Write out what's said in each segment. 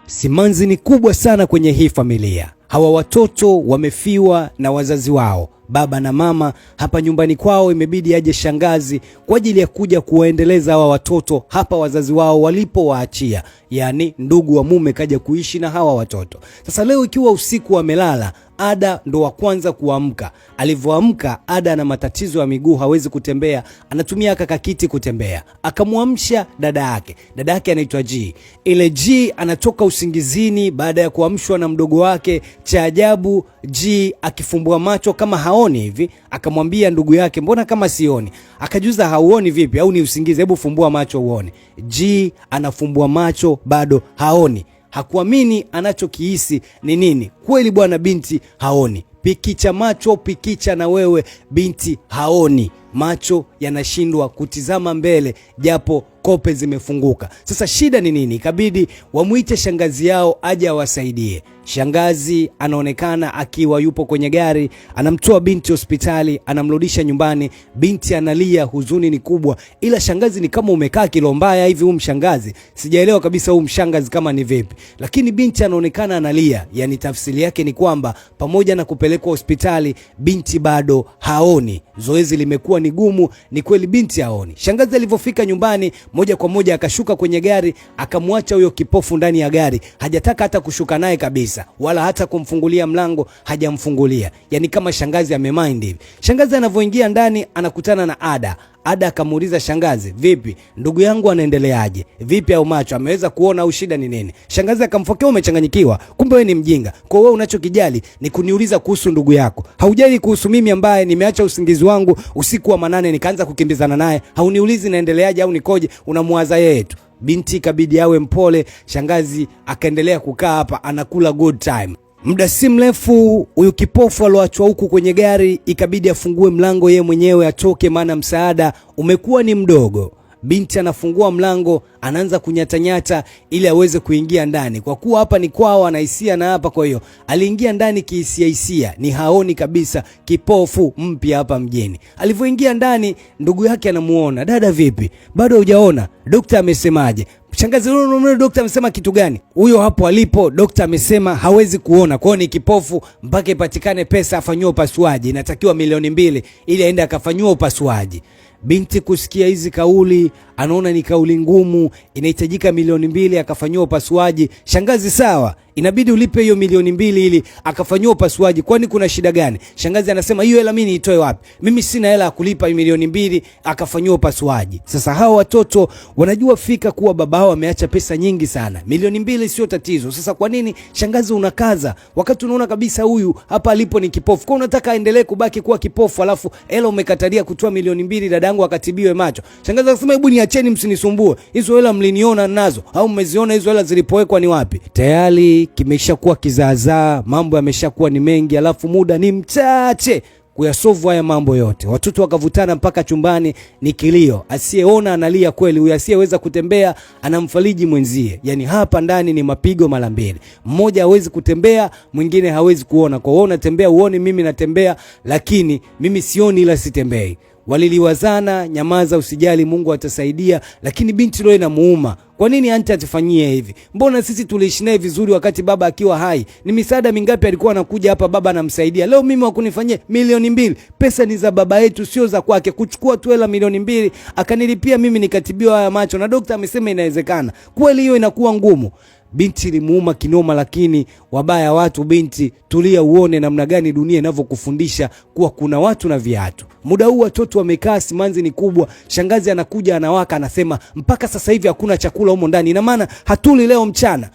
Simanzi ni kubwa sana kwenye hii familia. Hawa watoto wamefiwa na wazazi wao, baba na mama. Hapa nyumbani kwao imebidi aje shangazi kwa ajili ya kuja kuwaendeleza hawa watoto hapa wazazi wao walipowaachia. Yaani ndugu wa mume kaja kuishi na hawa watoto. Sasa leo ikiwa usiku wamelala, Ada ndo wa kwanza kuamka. Alivyoamka, Ada ana matatizo ya miguu, hawezi kutembea, anatumia kakakiti kutembea. Akamwamsha dada yake. Dada yake anaitwa G. Ile G anatoka usingizini baada ya kuamshwa na mdogo wake. Cha ajabu, G akifumbua macho kama haoni hivi, akamwambia ndugu yake, mbona kama sioni? Akajuza, hauoni vipi? Au ni usingizi? Hebu fumbua macho uone. G anafumbua macho, bado haoni. Hakuamini anachokihisi ni nini. Kweli bwana, binti haoni. Pikicha macho, pikicha na wewe, binti haoni. Macho yanashindwa kutizama mbele japo kope zimefunguka. Sasa shida ni nini? Ikabidi wamuite shangazi yao aje awasaidie. Shangazi anaonekana akiwa yupo kwenye gari, anamtoa binti hospitali, anamrudisha nyumbani. Binti analia, huzuni ni kubwa. Ila shangazi ni kama umekaa kilo mbaya hivi mshangazi. Sijaelewa kabisa mshangazi kama ni vipi. Lakini binti anaonekana analia. Yani tafsiri yake ni kwamba pamoja na kupelekwa hospitali, binti bado haoni. Zoezi limekuwa ni gumu, ni kweli binti haoni. Shangazi alivyofika nyumbani, moja kwa moja akashuka kwenye gari, akamwacha huyo kipofu ndani ya gari. Hajataka hata kushuka naye kabisa, wala hata kumfungulia mlango hajamfungulia. Yani kama shangazi amemind hivi. Shangazi anavyoingia ndani anakutana na Ada. Ada akamuuliza shangazi, vipi ndugu yangu anaendeleaje? Vipi au macho ameweza kuona au shida ni nini? Shangazi akamfokea, umechanganyikiwa, kumbe wewe ni mjinga. Kwa wewe unachokijali ni kuniuliza kuhusu ndugu yako. Haujali kuhusu mimi ambaye nimeacha usingizi wangu usiku wa manane nikaanza kukimbizana naye. Hauniulizi naendeleaje au nikoje, unamwaza yeye tu. Binti kabidi awe mpole. Shangazi akaendelea kukaa hapa anakula good time. Muda si mrefu huyu kipofu aloachwa huku kwenye gari ikabidi afungue mlango yeye mwenyewe atoke, maana msaada umekuwa ni mdogo. Binti anafungua mlango, anaanza kunyatanyata ili aweze kuingia ndani. Kwa kuwa hapa ni kwao, anahisia na hapa, kwa hiyo aliingia ndani kihisia, ni haoni kabisa, kipofu mpya hapa mjini. Alivyoingia ndani, ndugu yake anamuona, dada vipi? Bado hujaona? Daktari amesemaje? Shangazi, daktari amesema kitu gani? Huyo hapo alipo, daktari amesema hawezi kuona, kwa hiyo ni kipofu mpaka ipatikane pesa afanywe upasuaji. Inatakiwa milioni 2 ili aende akafanywe upasuaji. Binti kusikia hizi kauli, anaona ni kauli ngumu, inahitajika milioni 2 akafanywa upasuaji. Shangazi, sawa, inabidi ulipe hiyo milioni 2 ili akafanywa upasuaji. Kwani kuna shida gani? Shangazi anasema hiyo hela mimi niitoe wapi? Mimi sina hela ya kulipa milioni 2 akafanywa upasuaji. Sasa hawa watoto wanajua fika kuwa baba wao ameacha pesa nyingi sana. Milioni 2 sio tatizo. Sasa kwa nini shangazi unakaza wakati unaona kabisa huyu hapa alipo ni kipofu? Kwa unataka aendelee kubaki kuwa kipofu alafu hela umekatalia kutoa milioni 2 dadangu akatibiwe macho? Shangazi anasema hebu niacheni, msinisumbue. Hizo hela mliniona nazo au mmeziona hizo hela zilipowekwa ni wapi? Tayari kimeshakuwa kizaazaa, mambo yameshakuwa ni mengi, alafu muda ni mchache kuyasolve haya mambo yote. Watoto wakavutana mpaka chumbani, ni kilio. Asiyeona analia kweli, huyu asiyeweza kutembea anamfariji mwenzie. Yani hapa ndani ni mapigo mara mbili. Mmoja hawezi kutembea, mwingine hawezi kuona. Kwa hiyo unatembea uone, mimi natembea lakini mimi sioni ila sitembei. Waliliwazana, nyamaza usijali Mungu atasaidia. Lakini binti leo inamuuma. Kwa nini anti atufanyie hivi? Mbona sisi tuliishi naye vizuri wakati baba akiwa hai? Ni misaada mingapi alikuwa anakuja hapa baba anamsaidia. Leo mimi wakunifanyia milioni 2. Pesa ni za baba yetu sio za kwake. Kuchukua tu hela milioni 2 akanilipia mimi nikatibiwa haya macho na daktari amesema inawezekana. Kweli hiyo inakuwa ngumu. Binti limuuma kinoma, lakini wabaya watu. Binti tulia uone namna gani dunia inavyokufundisha kuwa kuna watu na viatu. Muda huu watoto wamekaa, simanzi ni kubwa. Shangazi anakuja anawaka, anasema mpaka sasa hivi hakuna chakula humo ndani, ina maana hatuli leo mchana.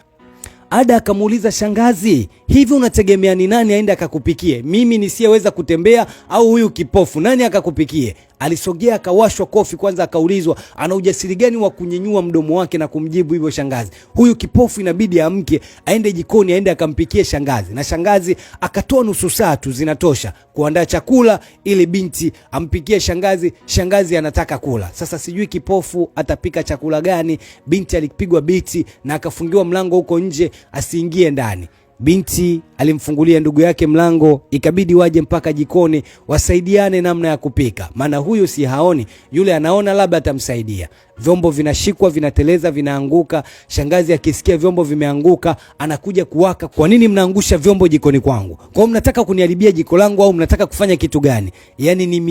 Ada akamuuliza shangazi, hivi unategemea ni nani aende akakupikie? Mimi nisiyeweza kutembea au huyu kipofu? Nani akakupikie? Alisogea akawashwa kofi kwanza, akaulizwa ana ujasiri gani wa kunyenyua mdomo wake na kumjibu hivyo shangazi. Huyu kipofu inabidi amke aende jikoni aende akampikie shangazi. Na shangazi akatoa nusu saa tu zinatosha kuandaa chakula ili binti ampikie shangazi. Shangazi anataka kula. Sasa sijui kipofu atapika chakula gani. Binti alipigwa biti na akafungiwa mlango huko nje asiingie ndani. Binti alimfungulia ndugu yake mlango, ikabidi waje mpaka jikoni wasaidiane namna ya kupika. Maana huyu si haoni, yule anaona labda atamsaidia. vyombo vinashikwa, vinateleza, vinaanguka. Shangazi akisikia vyombo vimeanguka anakuja kuwaka, kwa nini mnaangusha vyombo jikoni kwangu? Kwa mnataka kuniharibia jiko langu au mnataka kufanya kitu gani? Yani ni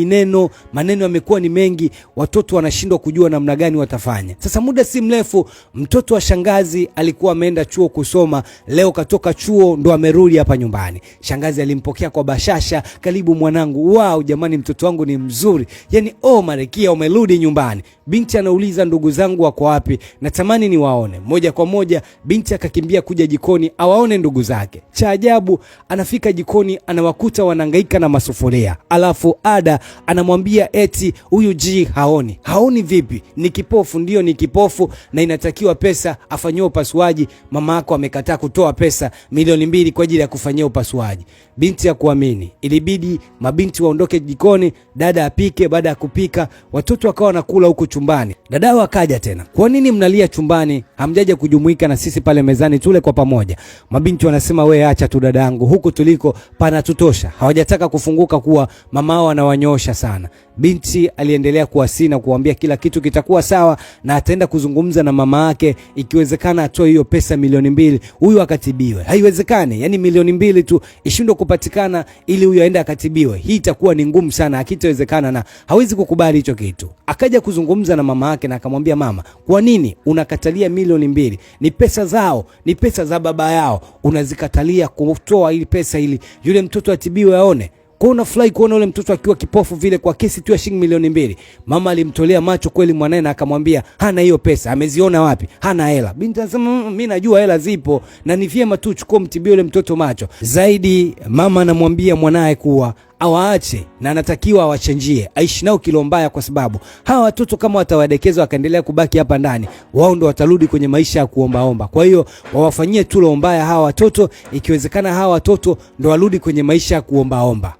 maneno yamekuwa ni mengi, watoto wanashindwa kujua namna gani watafanya. Sasa muda si mrefu mtoto wa shangazi alikuwa ameenda chuo kusoma, leo katoka chuo ndo amerudi hapa nyumbani. Shangazi alimpokea kwa bashasha, karibu mwanangu. Wow, jamani mtoto wangu ni mzuri. Yani Marikia umerudi nyumbani. Binti anauliza ndugu zangu wako wapi? Natamani niwaone. Moja kwa moja binti akakimbia kuja jikoni awaone ndugu zake. Cha ajabu anafika jikoni anawakuta wanahangaika na masufuria. Alafu Ada anamwambia eti huyu G haoni. Haoni vipi? Ni kipofu. Ndio ni kipofu na inatakiwa pesa afanywe upasuaji. Mama yako amekataa kutoa pesa milioni 2 kwa ajili ya kufanyia upasuaji. Binti ya kuamini. Ilibidi mabinti waondoke jikoni, dada apike. Baada ya kupika watoto wakawa wanakula huko chumbani. Dadao akaja tena. Kwa nini mnalia chumbani? Hamjaja kujumuika na sisi pale mezani tule kwa pamoja? Mabinti wanasema we acha tu dadangu, huku tuliko panatutosha. Hawajataka kufunguka kuwa mamao anawanyosha sana. Binti aliendelea kuasina kuambia kila kitu kitakuwa sawa na ataenda kuzungumza na mama yake, ikiwezekana atoe hiyo pesa milioni 2 huyu akatibiwe. Haiwezekani, yani milioni 2 tu ishindwe kupatikana ili huyu aende akatibiwe. Hii itakuwa ni ngumu sana, hakitawezekana na hawezi kukubali hicho kitu. Akaja kuzungumza na mama yake na akamwambia, mama, kwa nini unakatalia milioni 2? Ni pesa zao, ni pesa za baba yao. Unazikatalia kutoa ili pesa ili yule mtoto atibiwe aone. Kwa unafurahi kuona yule mtoto akiwa kipofu vile kwa kesi tu ya shilingi milioni 2. Mama alimtolea macho kweli mwanae na akamwambia hana hiyo pesa. Ameziona wapi? Hana hela. Binti anasema mimi najua hela zipo na ni vyema tu chukua mtibie yule mtoto macho. Zaidi mama anamwambia mwanae kuwa awaache na anatakiwa awachenjie, aishi nao kilombaya, kwa sababu hawa watoto kama watawadekeza wakaendelea kubaki hapa ndani, wao ndo watarudi kwenye maisha ya kuombaomba. Kwa hiyo wawafanyie tu lombaya hawa watoto, ikiwezekana hawa watoto ndo warudi kwenye maisha ya kuombaomba.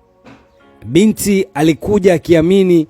Binti alikuja akiamini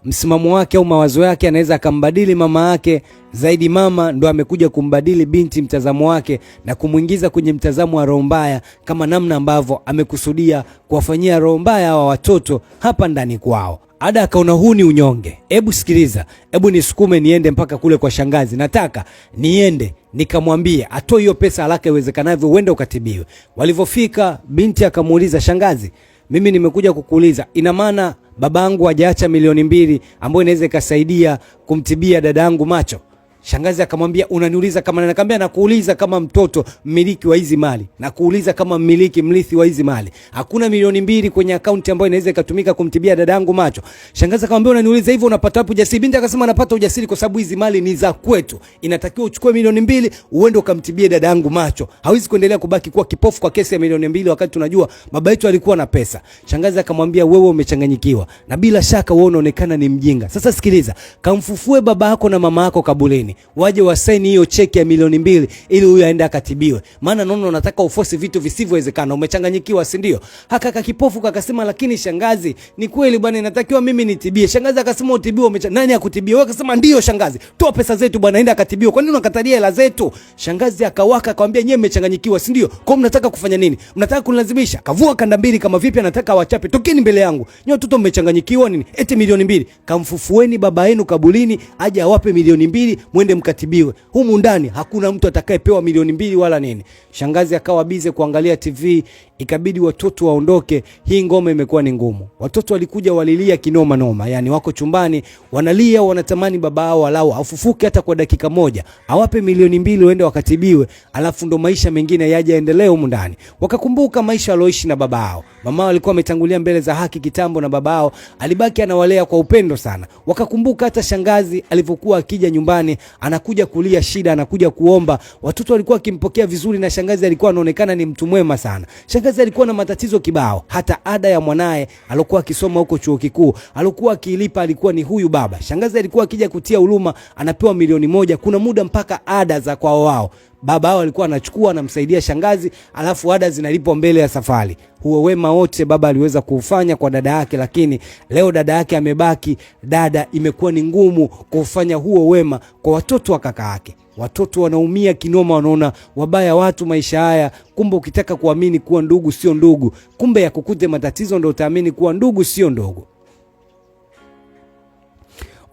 msimamo wake au mawazo yake anaweza akambadili mama yake. Zaidi mama ndo amekuja kumbadili binti mtazamo wake na kumuingiza kwenye mtazamo wa roho mbaya, kama namna ambavyo amekusudia kuwafanyia roho mbaya hawa watoto hapa ndani kwao. Ada akaona huu ni unyonge. Hebu sikiliza, hebu nisukume niende mpaka kule kwa shangazi. Nataka niende nikamwambie atoe hiyo pesa haraka iwezekanavyo uende ukatibiwe. Walivyofika binti akamuuliza, shangazi, mimi nimekuja kukuuliza, ina maana babangu hajaacha milioni 2 ambayo inaweza ikasaidia kumtibia dadangu macho? Shangazi akamwambia, unaniuliza kama nani? Akamwambia, nakuuliza kama mtoto mmiliki wa hizi mali, nakuuliza kama mrithi wa hizi mali. Hakuna milioni 2 kwenye akaunti ambayo inaweza ikatumika kumtibia dadangu macho. Shangazi akamwambia, unaniuliza hivyo unapata wapi ujasiri? Binti akasema, napata ujasiri kwa sababu hizi mali ni za kwetu. Inatakiwa uchukue milioni 2 uende ukamtibie dadangu macho. Hawezi kuendelea kubaki kuwa kipofu kwa kesi ya milioni 2 wakati tunajua baba yetu alikuwa na pesa. Shangazi akamwambia, wewe umechanganyikiwa na bila shaka wewe unaonekana ni mjinga. Sasa sikiliza, kamfufue baba yako na mama yako kabuleni, waje wasaini hiyo cheki ya milioni 2 ili huyu aende akatibiwe. Maana naona unataka uforce vitu visivyowezekana. Umechanganyikiwa, si ndio? Haka kipofu kakasema, lakini shangazi, ni kweli bwana, inatakiwa mimi nitibie. Shangazi akasema, utibiwe? Nani akutibie? Wewe akasema, ndio shangazi, toa pesa zetu bwana, aende akatibiwe. Kwa nini unakatalia hela zetu? Shangazi akawaka akamwambia, nyewe mmechanganyikiwa, si ndio? Kwa mnataka kufanya nini? Mnataka kunilazimisha? Kavua kanda 2 kama vipi anataka awachape. Tokeni mbele yangu. Nyewe watoto mmechanganyikiwa nini? Eti milioni 2. Kamfufueni baba yenu kabulini aje awape milioni 2 mwende mkatibiwe. Humu ndani hakuna mtu atakayepewa milioni 2 wala nini. Shangazi akawa bize kuangalia TV, ikabidi watoto waondoke. Hii ngoma imekuwa ni ngumu. Watoto walikuja walilia kinoma noma, yani wako chumbani wanalia, wanatamani baba yao walau afufuke hata kwa dakika moja, awape milioni 2 waende wakatibiwe, alafu ndo maisha mengine yaje yaendelee humu ndani. Wakakumbuka maisha walioishi na baba yao. Mama yao alikuwa ametangulia mbele za haki kitambo na baba yao alibaki anawalea kwa upendo sana. Wakakumbuka hata shangazi alivyokuwa akija nyumbani anakuja kulia shida, anakuja kuomba. Watoto walikuwa kimpokea vizuri na shangazi alikuwa anaonekana ni mtu mwema sana. Shangazi alikuwa na matatizo kibao. Hata ada ya mwanae alikuwa akisoma huko chuo kikuu, alikuwa akilipa alikuwa ni huyu baba. Shangazi alikuwa akija kutia huruma anapewa milioni 1. Kuna muda mpaka ada za kwao wao baba wao alikuwa anachukua anamsaidia shangazi, alafu ada zinalipwa mbele ya safari. Huo wema wote baba aliweza kuufanya kwa dada yake, lakini leo dada yake amebaki. Dada imekuwa ni ngumu kufanya huo wema kwa watoto wa kaka yake. Watoto wanaumia kinoma, wanaona wabaya watu maisha haya. Kumbe ukitaka kuamini kuwa ndugu sio ndugu, kumbe ya kukute matatizo ndio utaamini kuwa ndugu sio ndugu.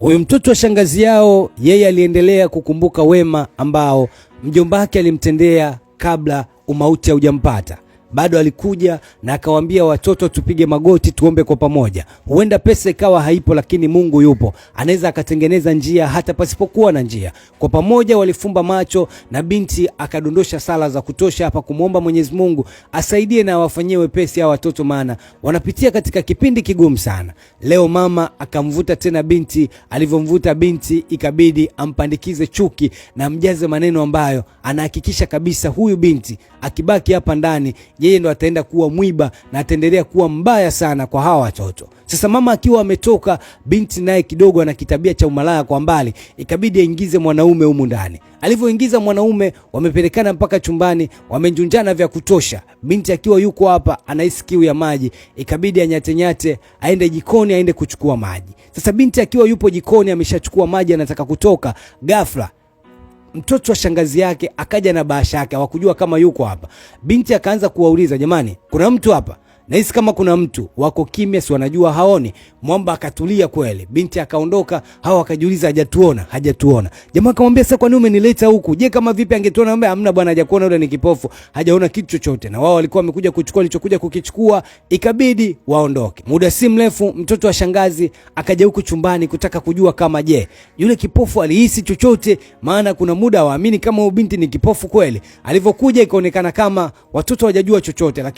Huyu mtoto wa shangazi yao, yeye aliendelea kukumbuka wema ambao mjomba wake alimtendea kabla umauti haujampata. Bado alikuja na akawaambia watoto, tupige magoti tuombe kwa pamoja. Huenda pesa ikawa haipo, lakini Mungu yupo, anaweza akatengeneza njia hata pasipokuwa na njia. Kwa pamoja walifumba macho na binti akadondosha sala za kutosha hapa kumwomba Mwenyezi Mungu asaidie na awafanyie wepesi hao watoto, maana wanapitia katika kipindi kigumu sana. Leo mama akamvuta tena binti, alivyomvuta binti ikabidi ampandikize chuki na mjaze maneno ambayo anahakikisha kabisa huyu binti akibaki hapa ndani yeye ndo ataenda kuwa mwiba na ataendelea kuwa mbaya sana kwa hawa watoto. Sasa mama akiwa ametoka, binti naye kidogo ana kitabia cha umalaya kwa mbali, ikabidi aingize mwanaume humu ndani. Alivyoingiza mwanaume, wamepelekana mpaka chumbani, wamenjunjana vya kutosha. Binti akiwa yuko hapa anahisi kiu ya maji, ikabidi anyatenyate aende jikoni aende kuchukua maji. Sasa binti akiwa yupo jikoni ameshachukua maji anataka kutoka, ghafla mtoto wa shangazi yake akaja na bahasha yake, hawakujua kama yuko hapa. Binti akaanza kuwauliza, jamani, kuna mtu hapa? Nahisi kama kuna mtu. Wako kimya, si wanajua haoni. Mwamba akatulia kweli. Binti akaondoka, hao akajiuliza, hajatuona. Jamaa akamwambia, sasa kwa nini umenileta huku? Je, kama vipi angetuona? Ambaye hamna bwana, hajakuona, yule ni kipofu, hajaona kitu chochote. Na wao walikuwa wamekuja kuchukua alichokuja kukichukua, ikabidi waondoke. Muda si mrefu mtoto wa shangazi akaja huku chumbani kutaka kujua kama je, yule kipofu alihisi chochote, maana kuna muda waamini kama huyu binti ni kipofu kweli. Alivyokuja ikaonekana kama watoto hawajajua chochote, lakini